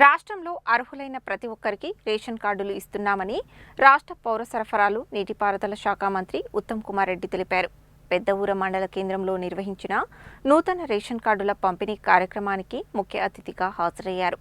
రాష్ట్రంలో అర్హులైన ప్రతి ఒక్కరికి రేషన్ కార్డులు ఇస్తున్నామని రాష్ట్ర పౌర సరఫరాలు నీటిపారుదల శాఖ మంత్రి ఉత్తమ్ కుమార్ రెడ్డి తెలిపారు. పెద్దఊర మండల కేంద్రంలో నిర్వహించిన నూతన రేషన్ కార్డుల పంపిణీ కార్యక్రమానికి ముఖ్య అతిథిగా హాజరయ్యారు.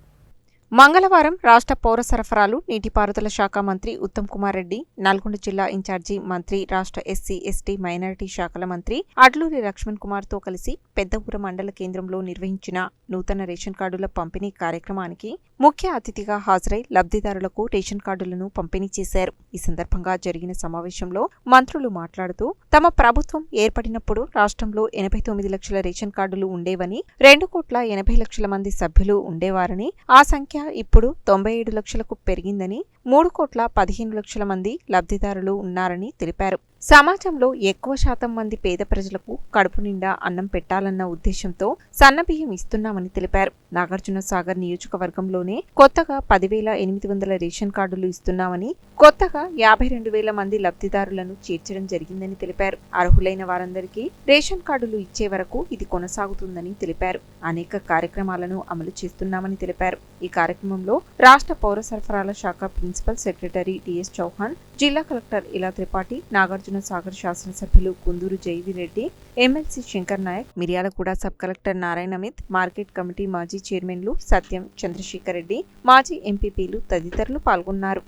మంగళవారం రాష్ట్ర పౌర సరఫరాలు నీటిపారుదల శాఖ మంత్రి ఉత్తమ్ కుమార్ రెడ్డి, నల్గొండ జిల్లా ఇన్ఛార్జి మంత్రి, రాష్ట్ర ఎస్సీ, ఎస్టీ, మైనారిటీ శాఖల మంత్రి అడ్లూరి లక్ష్మణ్ కుమార్తో కలిసి పెద్దఊర మండల కేంద్రంలో నిర్వహించిన నూతన రేషన్ కార్డుల పంపిణీ కార్యక్రమానికి ముఖ్య అతిథిగా హాజరై లబ్ధిదారులకు రేషన్ కార్డులను పంపిణీ చేశారు. ఈ సందర్భంగా జరిగిన సమావేశంలో మంత్రులు మాట్లాడుతూ, తమ ప్రభుత్వం ఏర్పడినప్పుడు రాష్ట్రంలో 89 లక్షల రేషన్ కార్డులు ఉండేవని, 2,80,00,000 మంది సభ్యులు ఉండేవారని, ఆ సంఖ్య ఇప్పుడు 97 లక్షలకు పెరిగిందని, 3,15,00,000 మంది లబ్ధిదారులు ఉన్నారని తెలిపారు. సమాజంలో ఎక్కువ శాతం మంది పేద ప్రజలకు కడుపు నిండా అన్నం పెట్టాలన్న ఉద్దేశంతో సన్నబియ్యం ఇస్తున్నామని తెలిపారు. నాగార్జున సాగర్ నియోజకవర్గంలోనే కొత్తగా 10,800 రేషన్ కార్డులు ఇస్తున్నామని, కొత్తగా 52,000 మంది లబ్ధిదారులను చేర్చడం జరిగిందని తెలిపారు. అర్హులైన వారందరికీ రేషన్ కార్డులు ఇచ్చే వరకు ఇది కొనసాగుతుందని తెలిపారు. అనేక కార్యక్రమాలను అమలు చేస్తున్నామని తెలిపారు. ఈ కార్యక్రమంలో రాష్ట్ర పౌర సరఫరాల శాఖ ప్రిన్సిపల్ సెక్రటరీ టిఎస్ చౌహాన్, జిల్లా కలెక్టర్ ఇలా త్రిపాఠి, నాగార్జున సాగర్ శాసనసభ్యులు Kunduru Jaiveer Reddy, MLC Shankar Nayak, Miryalaguda sub collector Narayana Amit, market committee మాజీ చైర్మన్లు సత్యం, చంద్రశేఖర్ రెడ్డి, మాజీ ఎంపీపీలు తదితరులు పాల్గొన్నారు.